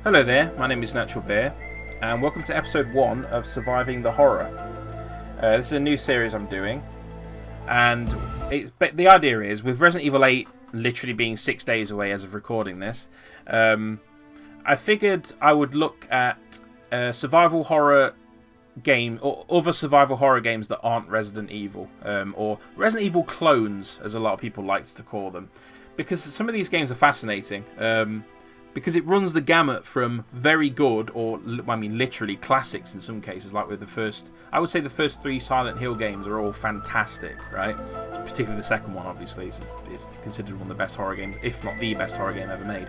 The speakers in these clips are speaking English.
Hello there, my name is Natural Bear, and welcome to episode 1 of Surviving the Horror. This is a new series I'm doing, and the idea is, with Resident Evil 8 literally being 6 days away as of recording this, I figured I would look at survival horror game or other survival horror games that aren't Resident Evil, or Resident Evil clones, as a lot of people like to call them, because some of these games are fascinating. Because it runs the gamut from very good, or I mean literally classics in some cases, like with the first, I would say the first 3 Silent Hill games are all fantastic, right? Particularly the second one, obviously, is considered one of the best horror games, if not the best horror game ever made.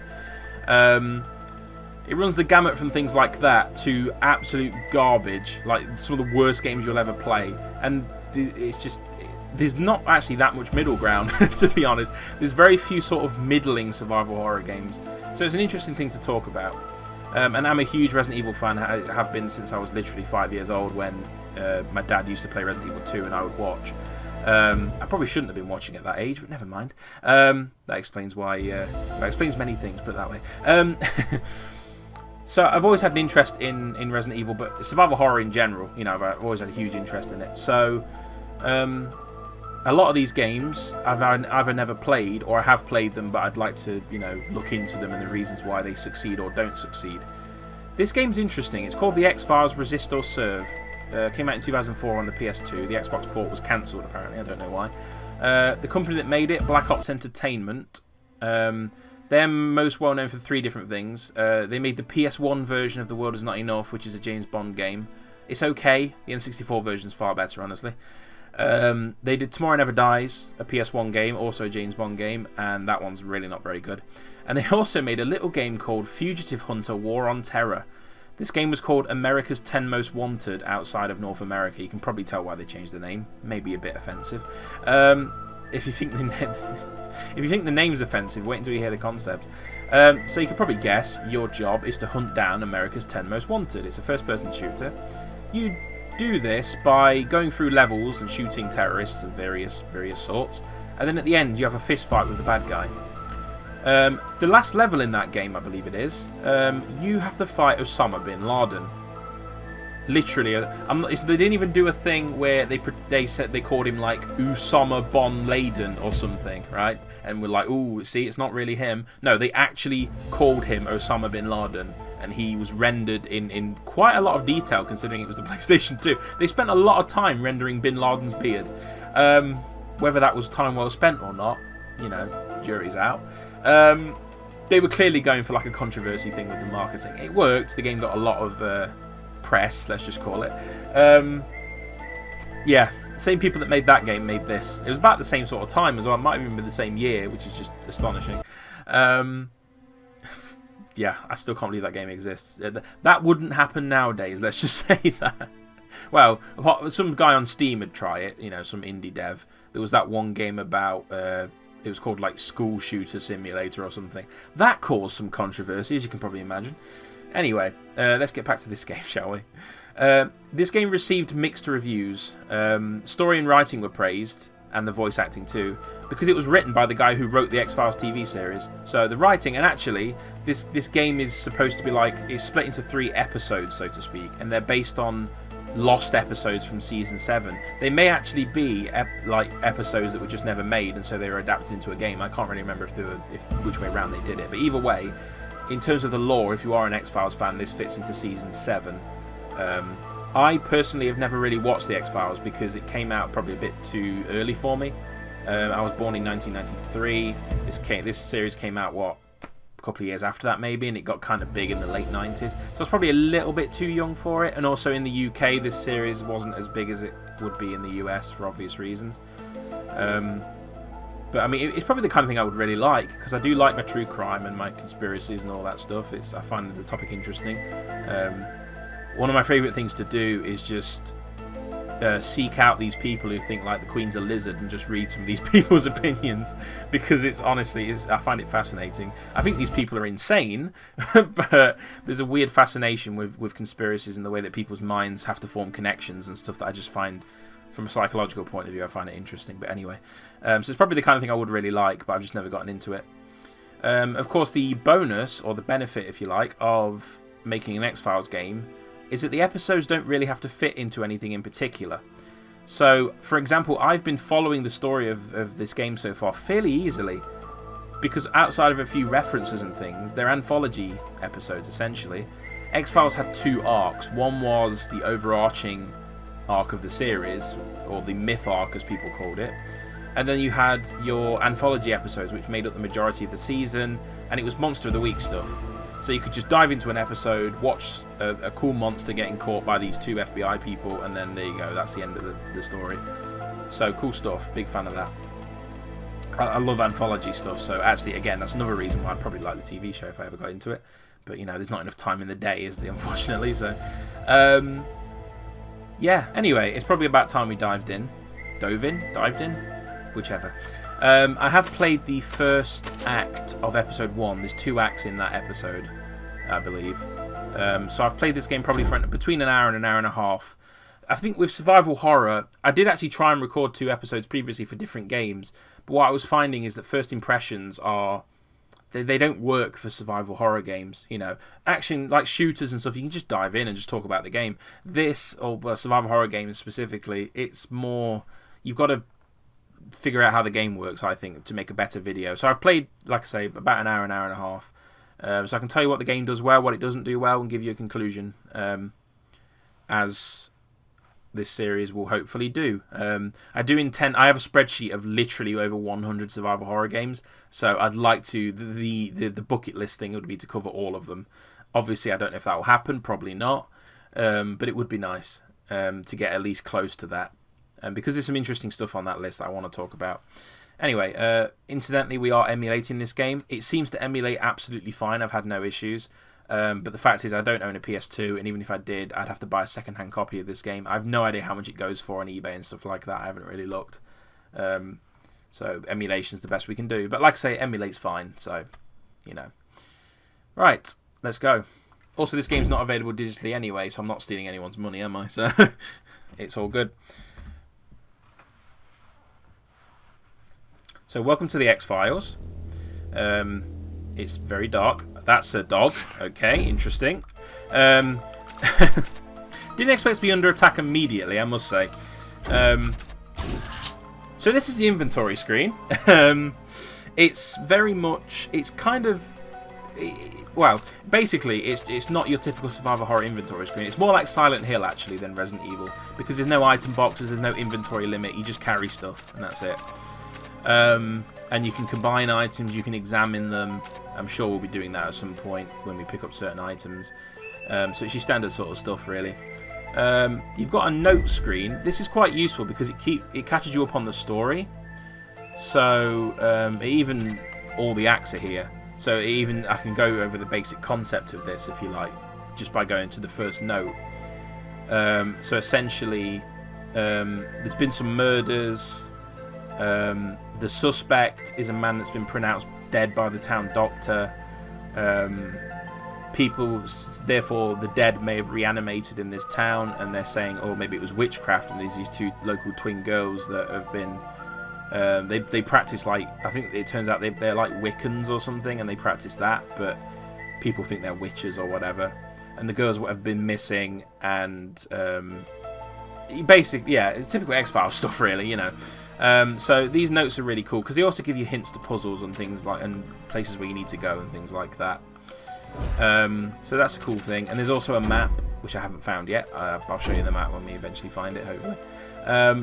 It runs the gamut from things like that to absolute garbage, like some of the worst games you'll ever play, and it's just, there's not actually that much middle ground, to be honest. There's very few sort of middling survival horror games. So it's an interesting thing to talk about. And I'm a huge Resident Evil fan. I have been since I was literally 5 years old, when my dad used to play Resident Evil 2 and I would watch. I probably shouldn't have been watching at that age, but never mind. That explains why. That explains many things, put it that way. So I've always had an interest in Resident Evil, but survival horror in general, you know, I've always had a huge interest in it. So a lot of these games I've either never played, or I have played them, but I'd like to, you know, look into them and the reasons why they succeed or don't succeed. This game's interesting. It's called the XFiles Resist or Serve. Came out in 2004 on the PS2. The Xbox port was cancelled, apparently. I don't know why. The company that made it, Black Ops Entertainment, they're most well known for 3 different things. They made the PS1 version of The World Is Not Enough, which is a James Bond game. It's okay. The N64 version's far better, honestly. They did Tomorrow Never Dies, a PS1 game, also a James Bond game, and that one's really not very good. And they also made a little game called Fugitive Hunter War on Terror. This game was called America's 10 Most Wanted outside of North America. You can probably tell why they changed the name. Maybe a bit offensive. If you think the name's offensive, wait until you hear the concept. So you can probably guess your job is to hunt down America's 10 Most Wanted. It's a first-person shooter. You do this by going through levels and shooting terrorists of various sorts, and then at the end you have a fist fight with the bad guy. The last level in that game, I believe it is, you have to fight Osama bin Laden. Literally, they didn't even do a thing where they said they called him like Usama Bon Laden or something, right? And we're like, ooh, see, it's not really him. No, they actually called him Osama bin Laden, and he was rendered in quite a lot of detail, considering it was the PlayStation 2. They spent a lot of time rendering bin Laden's beard. Whether that was time well spent or not, you know, jury's out. They were clearly going for like a controversy thing with the marketing. It worked. The game got a lot of press, let's just call it. Yeah, the same people that made that game made this. It was about the same sort of time as well. It might have even been the same year, which is just astonishing. Yeah, I still can't believe that game exists. That wouldn't happen nowadays, let's just say that. Well, some guy on Steam would try it, you know, some indie dev. There was that one game about, it was called like School Shooter Simulator or something. That caused some controversy, as you can probably imagine. Anyway, let's get back to this game, shall we? This game received mixed reviews. Story and writing were praised, and the voice acting too, because it was written by the guy who wrote the X-Files TV series. So the writing, and actually, this game is supposed to be like, it's split into 3 episodes, so to speak, and they're based on lost episodes from season 7. They may actually be like episodes that were just never made, and so they were adapted into a game. I can't really remember which way around they did it, but either way, in terms of the lore, if you are an X-Files fan, this fits into season 7. I personally have never really watched the X-Files because it came out probably a bit too early for me. I was born in 1993. This series came out, a couple of years after that maybe, and it got kind of big in the late 90s. So I was probably a little bit too young for it. And also in the UK, this series wasn't as big as it would be in the US for obvious reasons. But I mean, it's probably the kind of thing I would really like, because I do like my true crime and my conspiracies and all that stuff. I find the topic interesting. One of my favourite things to do is just seek out these people who think like the Queen's a lizard and just read some of these people's opinions, because it's honestly, I find it fascinating. I think these people are insane, but there's a weird fascination with conspiracies and the way that people's minds have to form connections and stuff that I just find, from a psychological point of view, I find it interesting. But anyway, so it's probably the kind of thing I would really like, but I've just never gotten into it. Of course, the bonus, or the benefit, if you like, of making an X-Files game is that the episodes don't really have to fit into anything in particular. So, for example, I've been following the story of this game so far fairly easily, because outside of a few references and things, they're anthology episodes, essentially. X-Files had 2 arcs. One was the overarching arc of the series, or the myth arc as people called it, and then you had your anthology episodes, which made up the majority of the season, and it was Monster of the Week stuff. So you could just dive into an episode, watch a cool monster getting caught by these 2 FBI people, and then there you go, that's the end of the story. So cool stuff, big fan of that. I love anthology stuff, so actually, again, that's another reason why I'd probably like the TV show if I ever got into it. But, you know, there's not enough time in the day, is there, unfortunately, so... yeah, anyway, it's probably about time we dived in, whichever. I have played the first act of episode 1. There's 2 acts in that episode, I believe. So I've played this game probably for between an hour and an hour and a half. I think with survival horror, I did actually try and record 2 episodes previously for different games, but what I was finding is that first impressions are... They don't work for survival horror games, you know. Action, like shooters and stuff, you can just dive in and just talk about the game. This, or survival horror games specifically, it's more... You've got to figure out how the game works, I think, to make a better video. So I've played, like I say, about an hour and a half. So I can tell you what the game does well, what it doesn't do well, and give you a conclusion, as this series will hopefully do. I do intend... I have a spreadsheet of literally over 100 survival horror games, so I'd like to... The bucket list thing would be to cover all of them. Obviously, I don't know if that will happen, probably not, but it would be nice to get at least close to that, because there's some interesting stuff on that list that I want to talk about. Anyway, incidentally, we are emulating this game. It seems to emulate absolutely fine. I've had no issues. But the fact is, I don't own a PS2, and even if I did, I'd have to buy a second-hand copy of this game. I have no idea how much it goes for on eBay and stuff like that. I haven't really looked. So emulation's the best we can do. But like I say, it emulates fine, so, you know. Right, let's go. Also, this game's not available digitally anyway, so I'm not stealing anyone's money, am I? So, it's all good. So, welcome to the X-Files. It's very dark. That's a dog. Okay, interesting. Didn't expect to be under attack immediately, I must say. So this is the inventory screen. It's very much... It's kind of... Well, basically, it's not your typical survival horror inventory screen. It's more like Silent Hill, actually, than Resident Evil. Because there's no item boxes, there's no inventory limit. You just carry stuff, and that's it. And you can combine items, you can examine them. I'm sure we'll be doing that at some point when we pick up certain items. So it's your standard sort of stuff, really. You've got a note screen. This is quite useful because it catches you up on the story. So even all the acts are here. So even I can go over the basic concept of this, if you like, just by going to the first note. So essentially, there's been some murders. The suspect is a man that's been pronounced dead by the town doctor. People, therefore, the dead may have reanimated in this town, and they're saying, oh, maybe it was witchcraft, and there's these 2 local twin girls that have been... They practice, like, I think it turns out they're like Wiccans or something, and they practice that, but people think they're witches or whatever. And the girls have been missing, and basically, yeah, it's typical X-Files stuff, really, you know. So these notes are really cool because they also give you hints to puzzles and things like, and places where you need to go and things like that. So that's a cool thing. And there's also a map which I haven't found yet. I'll show you the map when we eventually find it, hopefully.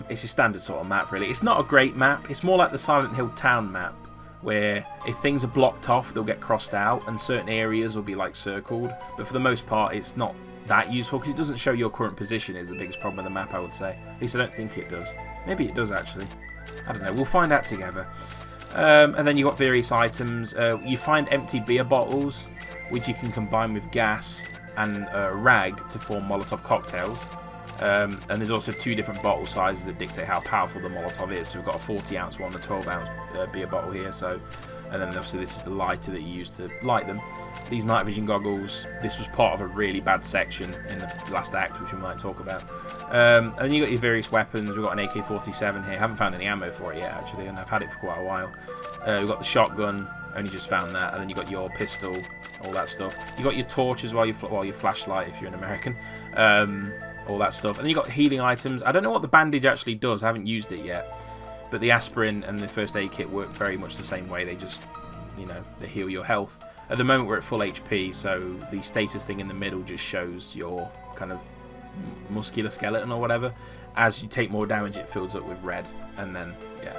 It's a standard sort of map, really. It's not a great map. It's more like the Silent Hill town map, where if things are blocked off, they'll get crossed out, and certain areas will be like circled. But for the most part, it's not that useful because it doesn't show your current position. Is the biggest problem with the map, I would say. At least I don't think it does. Maybe it does, actually. I don't know. We'll find out together. And then you've got various items. You find empty beer bottles, which you can combine with gas and rag to form Molotov cocktails. And there's also 2 different bottle sizes that dictate how powerful the Molotov is. So we've got a 40-ounce one, a 12-ounce beer bottle here. So, and then obviously this is the lighter that you use to light them. These night vision goggles, this was part of a really bad section in the last act, which we might talk about. And then you've got your various weapons. We've got an AK-47 here. I haven't found any ammo for it yet, actually, and I've had it for quite a while. We've got the shotgun. Only just found that. And then you got your pistol, all that stuff. You got your torch as well, your flashlight if you're an American. All that stuff. And then you got healing items. I don't know what the bandage actually does. I haven't used it yet. But the aspirin and the first aid kit work very much the same way. They just, you know, they heal your health. At the moment we're at full HP, so the status thing in the middle just shows your kind of muscular skeleton or whatever. As you take more damage, it fills up with red. And then, yeah.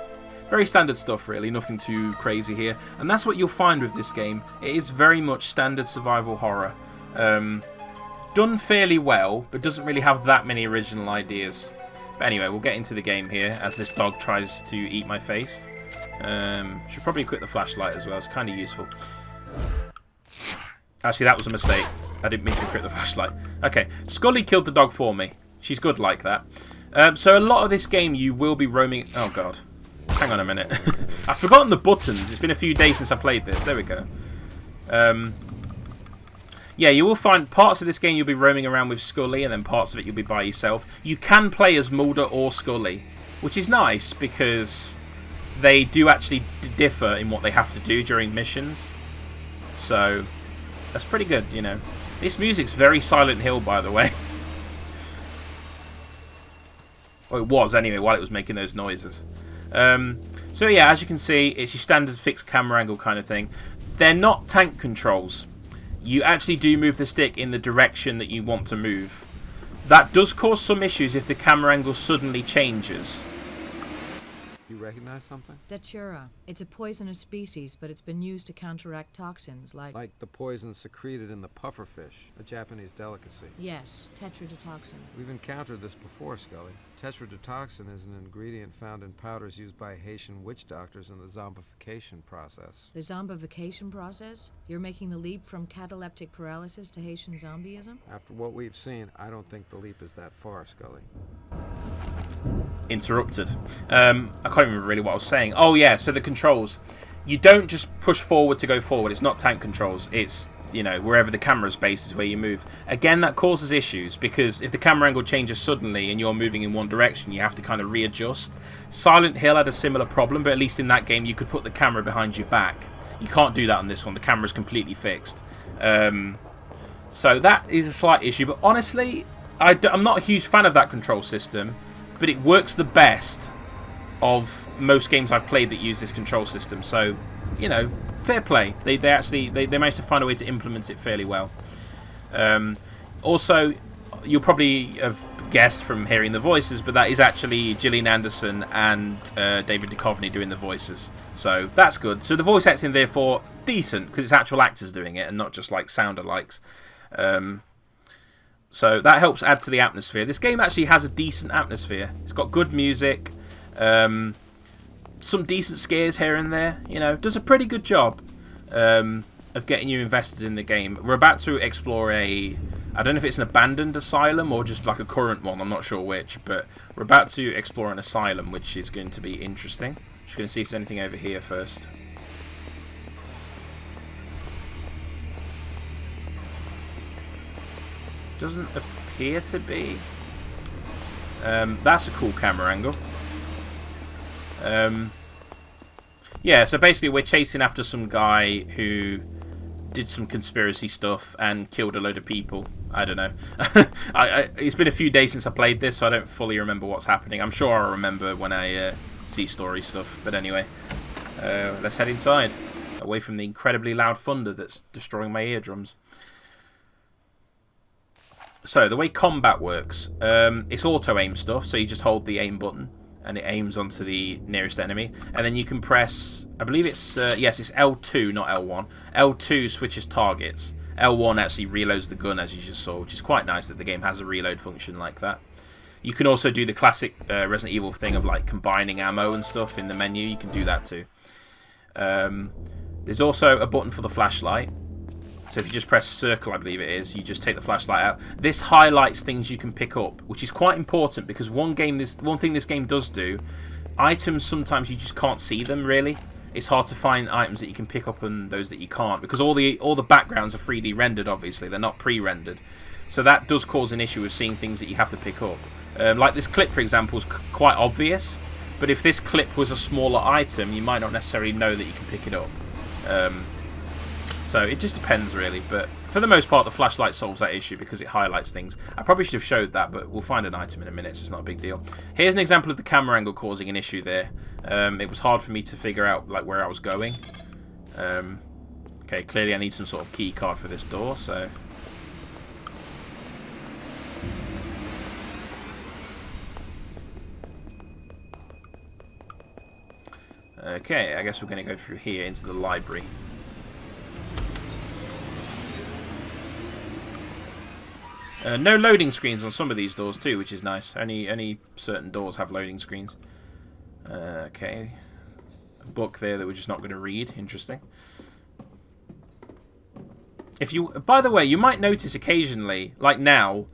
Very standard stuff, really. Nothing too crazy here. And that's what you'll find with this game. It is very much standard survival horror. Done fairly well, but doesn't really have that many original ideas. But anyway, we'll get into the game here as this dog tries to eat my face. Should probably equip the flashlight as well. It's kind of useful. Actually, that was a mistake. I didn't mean to equip the flashlight. Okay, Scully killed the dog for me. She's good like that. So a lot of this game you will be roaming... Oh, God. Hang on a minute. I've forgotten the buttons. It's been a few days since I played this. There we go. Yeah, you will find parts of this game you'll be roaming around with Scully, and then parts of it you'll be by yourself. You can play as Mulder or Scully, which is nice because they do actually differ in what they have to do during missions. So that's pretty good, you know. This music's very Silent Hill, by the way. Well, it was anyway while it was making those noises. So yeah, as you can see, it's your standard fixed camera angle kind of thing. They're not tank controls. You actually do move the stick in the direction that you want to move. That does cause some issues if the camera angle suddenly changes. You recognize something? Datura. It's a poisonous species, but it's been used to counteract toxins like... Like the poison secreted in the pufferfish, a Japanese delicacy. Yes, tetrodotoxin. We've encountered this before, Scully. Tetrodotoxin is an ingredient found in powders used by Haitian witch doctors in the zombification process. The zombification process? You're making the leap from cataleptic paralysis to Haitian zombieism? After what we've seen, I don't think the leap is that far, Scully. Interrupted. I can't remember really what I was saying. Oh yeah, so the controls. You don't just push forward to go forward. It's not tank controls. It's, you know, wherever the camera's based is where you move. Again, that causes issues because if the camera angle changes suddenly and you're moving in one direction, you have to kind of readjust. Silent Hill had a similar problem, but at least in that game you could put the camera behind your back. You can't do that on this one. The camera's completely fixed. So that is a slight issue, but honestly, I'm not a huge fan of that control system, but it works the best of most games I've played that use this control system. So, you know, fair play. They managed to find a way to implement it fairly well. Also, you'll probably have guessed from hearing the voices, but that is actually Gillian Anderson and David Duchovny doing the voices. So that's good. So the voice acting, therefore, decent because it's actual actors doing it and not just like sound-alikes. So that helps add to the atmosphere. This game actually has a decent atmosphere. It's got good music, some decent scares here and there. You know, does a pretty good job of getting you invested in the game. We're about to explore I don't know if it's an abandoned asylum or just like a current one. I'm not sure which, but we're about to explore an asylum, which is going to be interesting. Just going to see if there's anything over here first. Doesn't appear to be. That's a cool camera angle. Yeah, so basically we're chasing after some guy who did some conspiracy stuff and killed a load of people. I don't know. It's been a few days since I played this, so I don't fully remember what's happening. I'm sure I'll remember when I see story stuff. But anyway, let's head inside, away from the incredibly loud thunder that's destroying my eardrums. So the way combat works, it's auto-aim stuff, so you just hold the aim button and it aims onto the nearest enemy, and then you can press, I believe it's, yes, it's L2, not L1. L2 switches targets. L1 actually reloads the gun, as you just saw, which is quite nice that the game has a reload function like that. You can also do the classic Resident Evil thing of like combining ammo and stuff in the menu. You can do that too. There's also a button for the flashlight. So if you just press circle, I believe it is, you just take the flashlight out. This highlights things you can pick up, which is quite important because one thing this game does do, items sometimes you just can't see them really. It's hard to find items that you can pick up and those that you can't because all the backgrounds are 3D rendered. Obviously, they're not pre-rendered, so that does cause an issue with seeing things that you have to pick up. Like this clip, for example, is quite obvious, but if this clip was a smaller item, you might not necessarily know that you can pick it up. So it just depends really, but for the most part the flashlight solves that issue because it highlights things. I probably should have showed that, but we'll find an item in a minute, so it's not a big deal. Here's an example of the camera angle causing an issue there. It was hard for me to figure out like where I was going. Okay, clearly I need some sort of key card for this door, so... Okay, I guess we're going to go through here into the library. No loading screens on some of these doors too, which is nice. Only certain doors have loading screens. Okay. A book there that we're just not going to read. Interesting. By the way, you might notice occasionally, like now,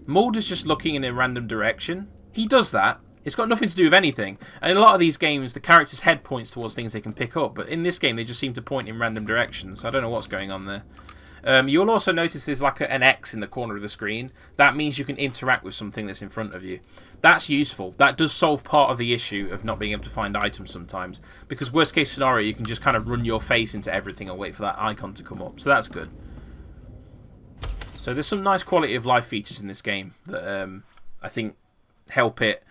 Mulder's just looking in a random direction. He does that. It's got nothing to do with anything. And in a lot of these games, the character's head points towards things they can pick up. But in this game, they just seem to point in random directions. I don't know what's going on there. You'll also notice there's like an X in the corner of the screen. That means you can interact with something that's in front of you. That's useful. That does solve part of the issue of not being able to find items sometimes. Because worst case scenario, you can just kind of run your face into everything and wait for that icon to come up. So that's good. So there's some nice quality of life features in this game that I think help it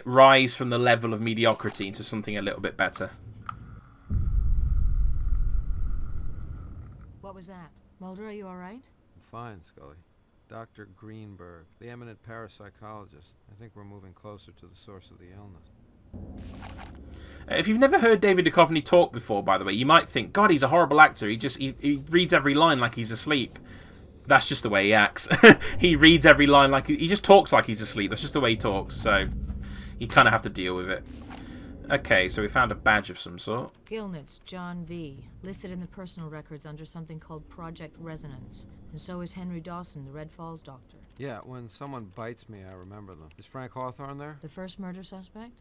rise from the level of mediocrity into something a little bit better. What was that? Mulder, are you all right? I'm fine, Scully. Dr. Greenberg, the eminent parapsychologist. I think we're moving closer to the source of the illness. If you've never heard David Duchovny talk before, by the way, you might think, God, he's a horrible actor. He reads every line like he's asleep. That's just the way he acts. He reads every line like... He just talks like he's asleep. That's just the way he talks. So you kind of have to deal with it. Okay, so we found a badge of some sort. Gilnitz, John V. Listed in the personal records under something called Project Resonance. And so is Henry Dawson, the Red Falls doctor. Yeah, when someone bites me, I remember them. Is Frank Hawthorne there? The first murder suspect?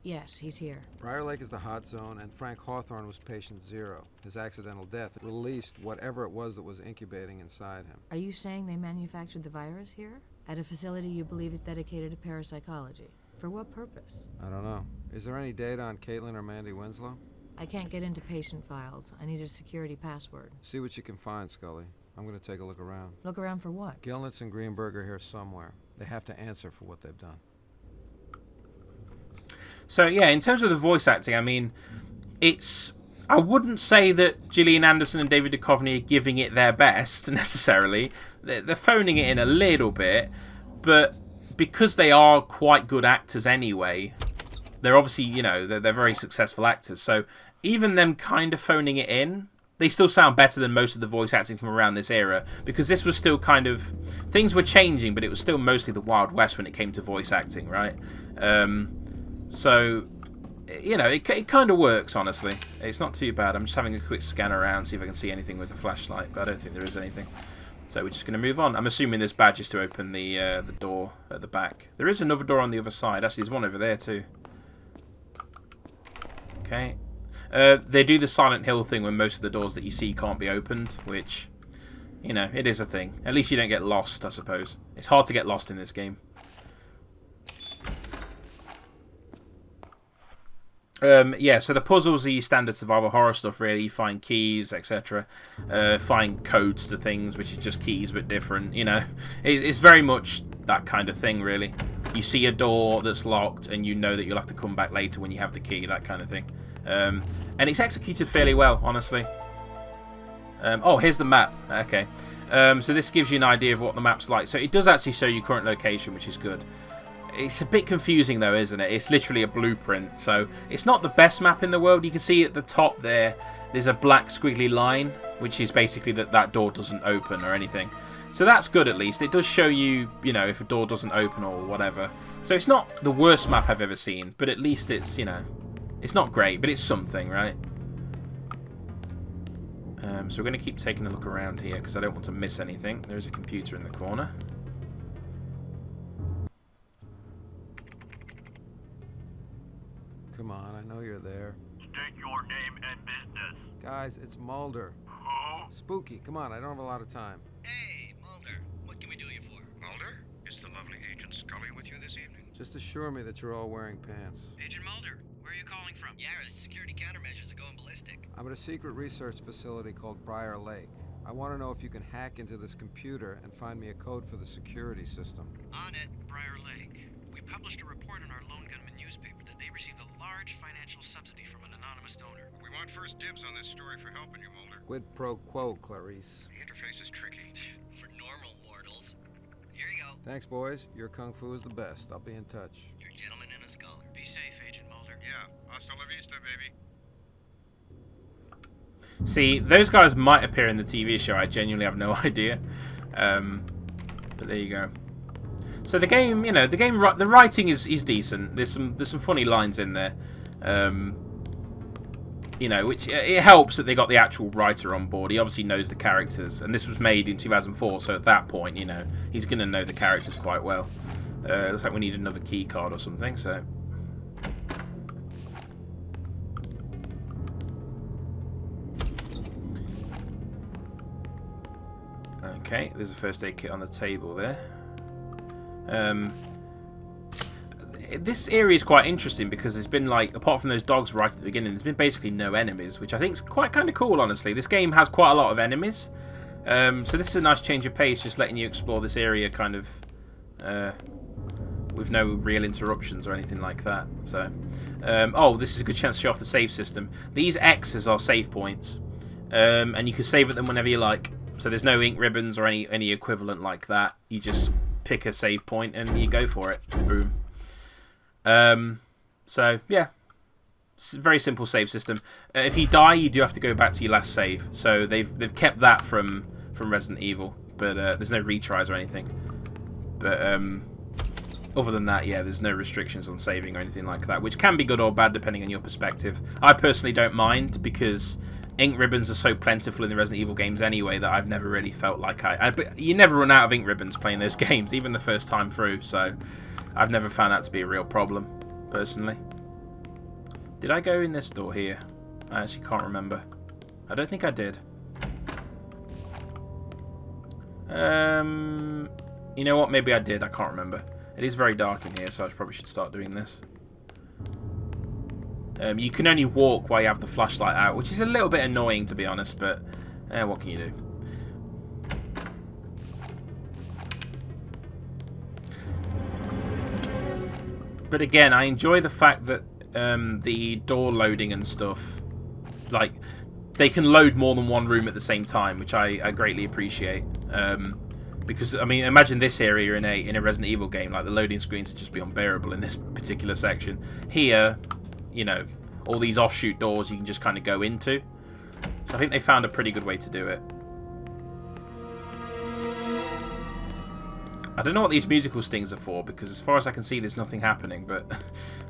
Yes, he's here. Briar Lake is the hot zone, and Frank Hawthorne was patient 0. His accidental death released whatever it was that was incubating inside him. Are you saying they manufactured the virus here? At a facility you believe is dedicated to parapsychology? For what purpose? I don't know. Is there any data on Caitlin or Mandy Winslow? I can't get into patient files. I need a security password. See what you can find, Scully. I'm going to take a look around. Look around for what? Gilnitz and Greenberg are here somewhere. They have to answer for what they've done. So, yeah, in terms of the voice acting, I mean, I wouldn't say that Gillian Anderson and David Duchovny are giving it their best, necessarily. They're phoning it in a little bit, but because they are quite good actors anyway, they're obviously, you know, they're very successful actors. So even them kind of phoning it in, they still sound better than most of the voice acting from around this era, because this was still kind of... Things were changing, but it was still mostly the Wild West when it came to voice acting, right? So, you know, it kind of works, honestly. It's not too bad. I'm just having a quick scan around, see if I can see anything with the flashlight, but I don't think there is anything. So we're just going to move on. I'm assuming this badge is to open the door at the back. There is another door on the other side. Actually, there's one over there too. Okay. They do the Silent Hill thing when most of the doors that you see can't be opened, which, you know, it is a thing. At least you don't get lost, I suppose. It's hard to get lost in this game. Yeah, so the puzzles are your standard survival horror stuff, really. You find keys, etc. Find codes to things, which is just keys but different, you know. It's very much that kind of thing, really. You see a door that's locked and you know that you'll have to come back later when you have the key, that kind of thing. And it's executed fairly well, honestly. Oh, here's the map. Okay. So this gives you an idea of what the map's like. So it does actually show you current location, which is good. It's a bit confusing though, isn't it? It's literally a blueprint, so it's not the best map in the world. You can see at the top there's a black squiggly line, which is basically that door doesn't open or anything. So that's good at least. It does show you, you know, if a door doesn't open or whatever. So it's not the worst map I've ever seen, but at least it's, you know, it's not great, but it's something, right? So we're going to keep taking a look around here because I don't want to miss anything. There's a computer in the corner. Come on, I know you're there. State your name and business. Guys, it's Mulder. Who? Spooky, come on, I don't have a lot of time. Hey, Mulder. What can we do you for? Mulder? Is the lovely Agent Scully with you this evening? Just assure me that you're all wearing pants. Agent Mulder, where are are you calling from? Yeah, the security countermeasures are going ballistic. I'm at a secret research facility called Briar Lake. I want to know if you can hack into this computer and find me a code for the security system. On it, Briar Lake. We published a report in our Lone Gunman newspaper that they received a large financial subsidy from an anonymous donor. We want first dibs on this story for helping you, Mulder. Quid pro quo, Clarice. The interface is tricky. For normal mortals. Here you go. Thanks, boys. Your kung fu is the best. I'll be in touch. You're a gentleman and a scholar. Be safe, Agent Mulder. Yeah, hasta la vista, baby. See, those guys might appear in the TV show. I genuinely have no idea. But there you go. So the game, you know, the writing is decent. There's some funny lines in there. You know, which it helps that they got the actual writer on board. He obviously knows the characters, and this was made in 2004. So at that point, you know, he's going to know the characters quite well. Looks like we need another key card or something. So. Okay, there's a first aid kit on the table there. This area is quite interesting because there's been, like, apart from those dogs right at the beginning, there's been basically no enemies, which I think is quite kind of cool, honestly. This game has quite a lot of enemies. So this is a nice change of pace, just letting you explore this area kind of with no real interruptions or anything like that. So, oh, this is a good chance to show off the save system. These X's are save points, and you can save at them whenever you like. So there's no ink ribbons or any equivalent like that. You just pick a save point and you go for it. Boom. So yeah, it's a very simple save system. If you die, you do have to go back to your last save. So they've kept that from Resident Evil, but there's no retries or anything. But other than that, yeah, there's no restrictions on saving or anything like that, which can be good or bad depending on your perspective. I personally don't mind because ink ribbons are so plentiful in the Resident Evil games anyway that I've never really felt like but you never run out of ink ribbons playing those games, even the first time through, so I've never found that to be a real problem, personally. Did I go in this door here? I actually can't remember. I don't think I did. You know what? Maybe I did. I can't remember. It is very dark in here, so I probably should start doing this. You can only walk while you have the flashlight out, which is a little bit annoying, to be honest, but what can you do? But again, I enjoy the fact that the door loading and stuff, like, they can load more than one room at the same time, which I greatly appreciate. Because, I mean, imagine this area in a Resident Evil game, like, the loading screens would just be unbearable in this particular section. Here, you know, all these offshoot doors you can just kind of go into. So I think they found a pretty good way to do it. I don't know what these musical stings are for, because as far as I can see, there's nothing happening, but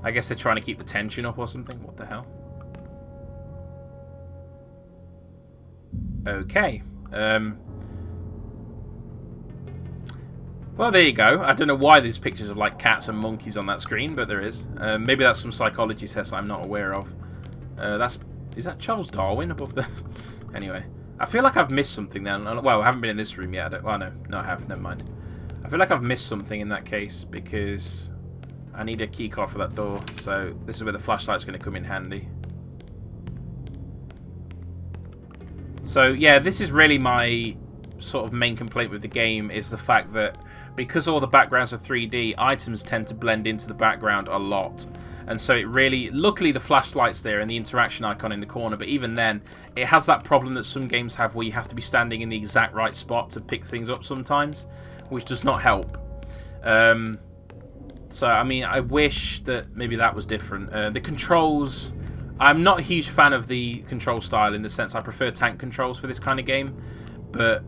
I guess they're trying to keep the tension up or something. What the hell? Okay. Well, there you go. I don't know why there's pictures of, like, cats and monkeys on that screen, but there is. Maybe that's some psychology test I'm not aware of. Is that Charles Darwin above the... Anyway. I feel like I've missed something then. Well, I haven't been in this room yet. Well, no, I have. Never mind. I feel like I've missed something in that case, because I need a key card for that door. So this is where the flashlight's going to come in handy. So, yeah, this is really my sort of main complaint with the game, is the fact that because all the backgrounds are 3D, items tend to blend into the background a lot. And so it really, luckily the flashlight's there and the interaction icon in the corner, but even then, it has that problem that some games have where you have to be standing in the exact right spot to pick things up sometimes, which does not help. So, I mean, I wish that maybe that was different. The controls, I'm not a huge fan of the control style, in the sense I prefer tank controls for this kind of game, but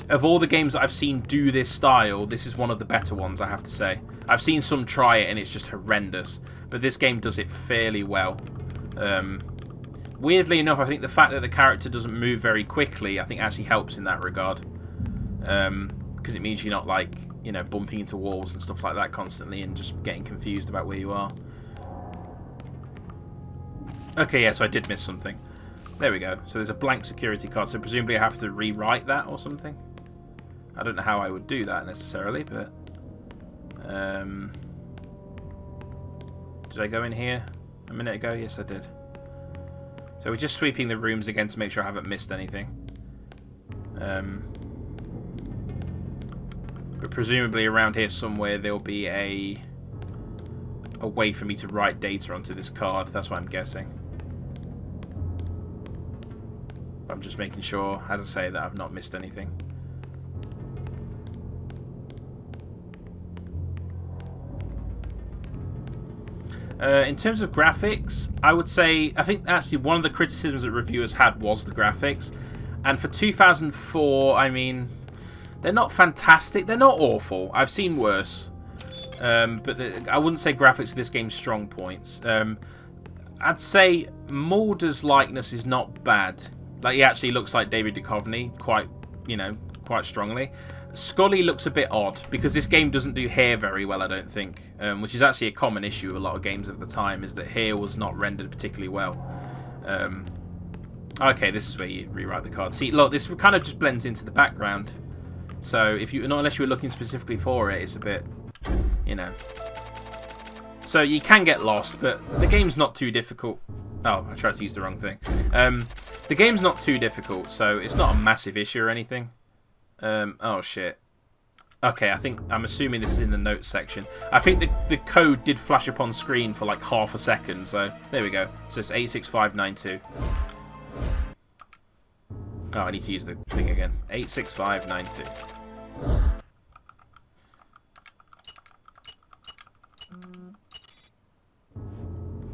of all the games that I've seen do this style, this is one of the better ones, I have to say. I've seen some try it and it's just horrendous, but this game does it fairly well. Weirdly enough, I think the fact that the character doesn't move very quickly, I think actually helps in that regard. Because it means you're not, like, you know, bumping into walls and stuff like that constantly and just getting confused about where you are. Okay, yeah, so I did miss something. There we go. So there's a blank security card, so presumably I have to rewrite that or something. I don't know how I would do that necessarily, but... did I go in here? a minute ago? Yes, I did. So we're just sweeping the rooms again to make sure I haven't missed anything. But presumably around here somewhere there'll be a way for me to write data onto this card. That's what I'm guessing. I'm just making sure, as I say, that I've not missed anything. In terms of graphics, I would say, I think actually one of the criticisms that reviewers had was the graphics. And for 2004, I mean, they're not fantastic. They're not awful. I've seen worse. But I wouldn't say graphics are this game's strong points. I'd say Mulder's likeness is not bad. Like, he actually looks like David Duchovny quite strongly. Scully looks a bit odd because this game doesn't do hair very well, I don't think, which is actually a common issue with a lot of games of the time, is that hair was not rendered particularly well. Okay, this is where you rewrite the card. See, look, this kind of just blends into the background. So if you, not unless you were looking specifically for it, it's a bit, you know. So you can get lost, but the game's not too difficult. Oh, I tried to use the wrong thing. The game's not too difficult, so it's not a massive issue or anything. Oh shit. Okay, I'm assuming this is in the notes section. I think the code did flash up on screen for like half a second, so there we go. So it's 86592. Oh, I need to use the thing again. 86592.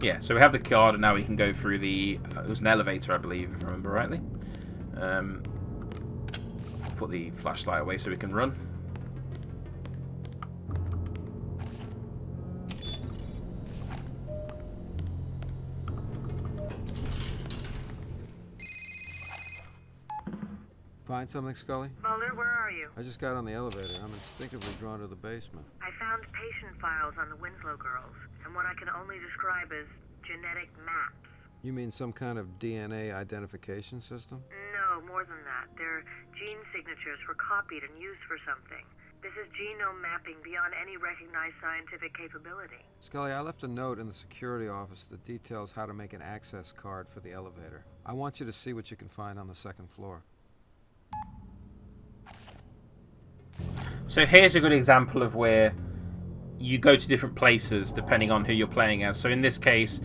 Yeah, so we have the card, and now we can go through the... it was an elevator, I believe, if I remember rightly. Put the flashlight away so we can run. Find something, Scully? Mulder, where are you? I just got on the elevator. I'm instinctively drawn to the basement. I found patient files on the Winslow girls, and what I can only describe as genetic maps. You mean some kind of DNA identification system? No, more than that. Their gene signatures were copied and used for something. This is genome mapping beyond any recognized scientific capability. Scully, I left a note in the security office that details how to make an access card for the elevator. I want you to see what you can find on the second floor. So here's a good example of where you go to different places depending on who you're playing as. So in this case,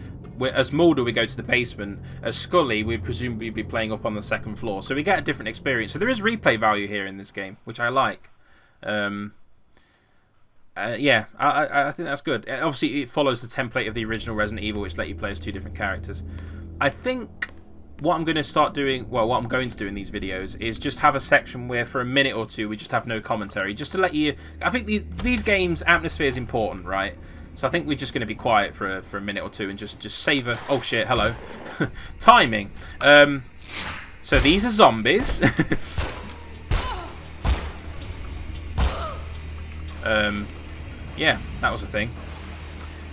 as Mulder, we go to the basement. As Scully, we'd presumably be playing up on the second floor. So we get a different experience. So there is replay value here in this game, which I like. Yeah, I think that's good. Obviously, it follows the template of the original Resident Evil, which let you play as two different characters. I think what I'm going to start doing, well, what I'm going to do in these videos is just have a section where for a minute or two we just have no commentary, just to let you... I think these games, atmosphere is important, right? So I think we're just going to be quiet for a minute or two and just savor... Oh shit, hello. Timing. So these are zombies. Yeah, that was a thing.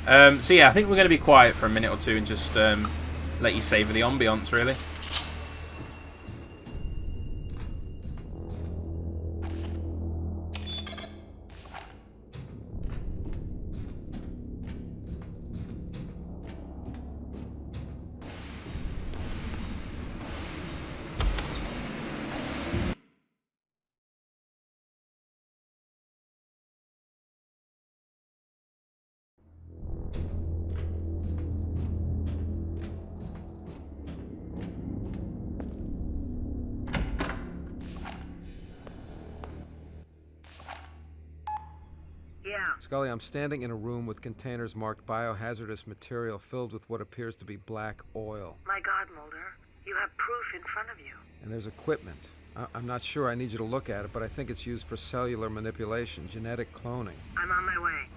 So yeah, I think we're going to be quiet for a minute or two and just let you savor the ambiance, really. Scully, I'm standing in a room with containers marked biohazardous material filled with what appears to be black oil. My God, Mulder, you have proof in front of you. And there's equipment. I'm not sure I need you to look at it, but I think it's used for cellular manipulation, genetic cloning. I'm on my way.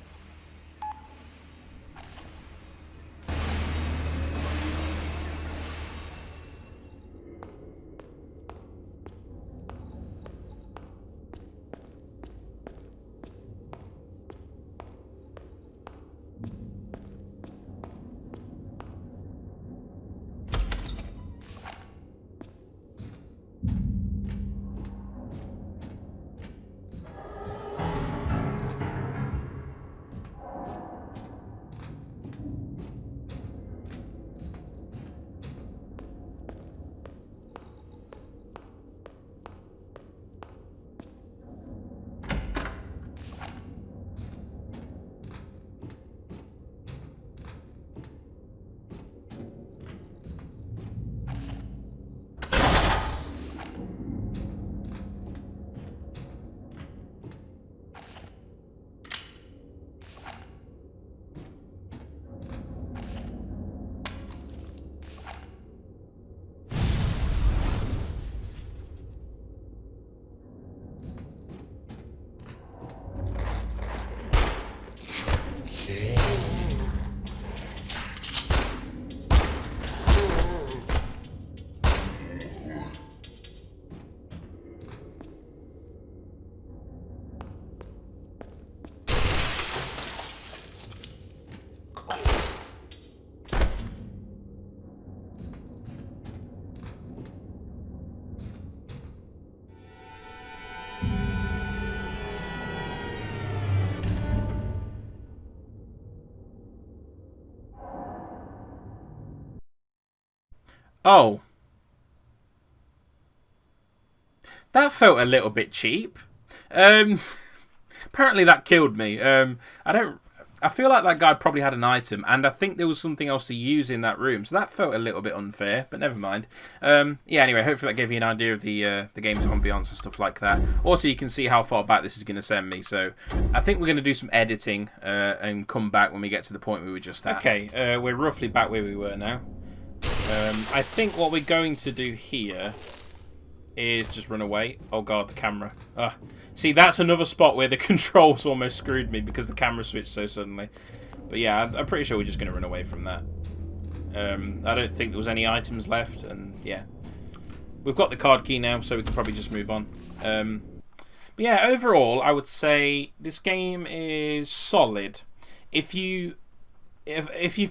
Oh. That felt a little bit cheap. Apparently that killed me. I feel like that guy probably had an item, and I think there was something else to use in that room, so that felt a little bit unfair, but never mind. Yeah, anyway, hopefully that gave you an idea of the game's ambiance and stuff like that. Also, you can see how far back this is going to send me, so I think we're going to do some editing and come back when we get to the point we were just at. Okay, we're roughly back where we were now. I think what we're going to do here is just run away. Oh god, the camera. See, that's another spot where the controls almost screwed me because the camera switched so suddenly. But yeah, I'm pretty sure we're just going to run away from that. I don't think there was any items left, and yeah. We've got the card key now, so we can probably just move on. But yeah, overall, I would say this game is solid. If you've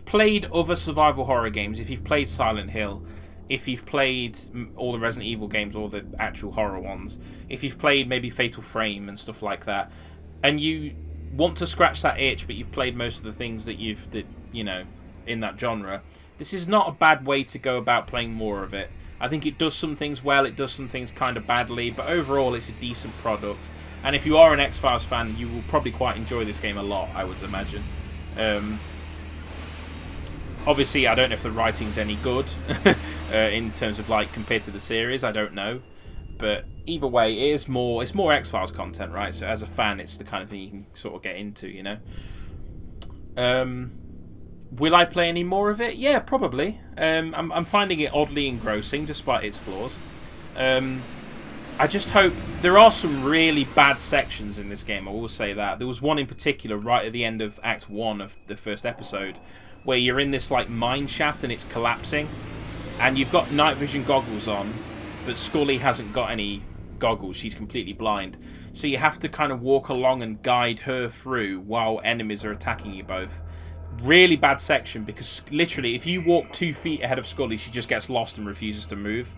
played other survival horror games, if you've played Silent Hill, if you've played all the Resident Evil games, or the actual horror ones, if you've played maybe Fatal Frame and stuff like that, and you want to scratch that itch, but you've played most of the things that you know, in that genre, this is not a bad way to go about playing more of it. I think it does some things well, it does some things kind of badly, but overall it's a decent product. And if you are an X-Files fan, you will probably quite enjoy this game a lot, I would imagine. Obviously, I don't know if the writing's any good in terms of like compared to the series. I don't know, but either way, it's more X-Files content, right? So as a fan, it's the kind of thing you can sort of get into, you know. Will I play any more of it? Yeah, probably. I'm finding it oddly engrossing, despite its flaws. I just hope there are some really bad sections in this game. I will say that there was one in particular right at the end of Act 1 of the first episode, where you're in this like mine shaft and it's collapsing, and you've got night vision goggles on, but Scully hasn't got any goggles. She's completely blind, so you have to kind of walk along and guide her through while enemies are attacking you both. Really bad section, because literally if you walk 2 feet ahead of Scully, she just gets lost and refuses to move.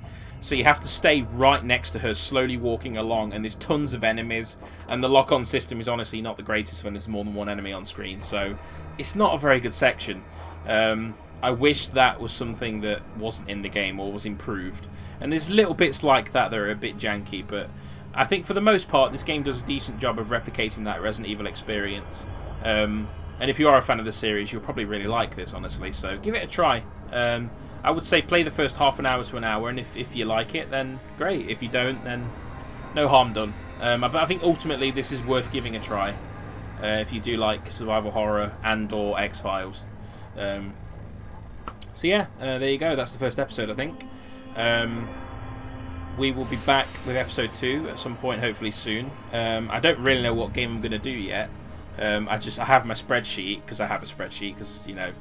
So you have to stay right next to her, slowly walking along, and there's tons of enemies, and the lock-on system is honestly not the greatest when there's more than one enemy on screen, so it's not a very good section. I wish that was something that wasn't in the game or was improved. And there's little bits like that that are a bit janky, but I think for the most part this game does a decent job of replicating that Resident Evil experience. And if you are a fan of the series, you'll probably really like this, honestly, so give it a try. I would say play the first half an hour to an hour, and if you like it, then great. If you don't, then no harm done. But I think ultimately this is worth giving a try if you do like survival horror and or X-Files. So yeah, there you go. That's the first episode, I think. We will be back with episode 2 at some point, hopefully soon. I don't really know what game I'm going to do yet. I have my spreadsheet, because I have a spreadsheet, because, you know,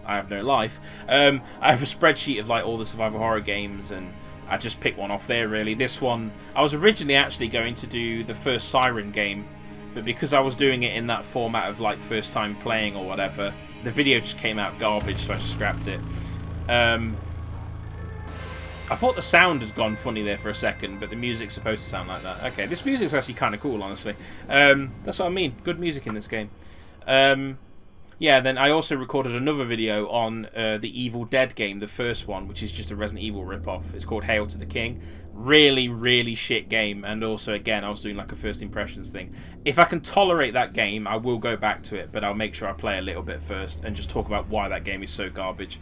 I have no life. I have a spreadsheet of like all the survival horror games, and I just picked one off there, really. This one, I was originally actually going to do the first Siren game, but because I was doing it in that format of like first time playing or whatever, the video just came out garbage, so I just scrapped it. I thought the sound had gone funny there for a second, but the music's supposed to sound like that. Okay, this music's actually kind of cool, honestly. That's what I mean. Good music in this game. Yeah, then I also recorded another video on the Evil Dead game, the first one, which is just a Resident Evil ripoff. It's called Hail to the King. Really, really shit game, and also, again, I was doing like a first impressions thing. If I can tolerate that game, I will go back to it, but I'll make sure I play a little bit first and just talk about why that game is so garbage.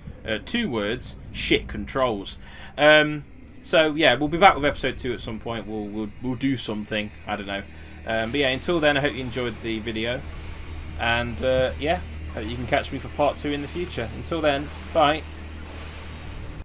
2 words: shit controls. So yeah, we'll be back with episode 2 at some point. We'll do something. I don't know. But yeah, until then, I hope you enjoyed the video, and yeah, hope you can catch me for part 2 in the future. Until then, bye.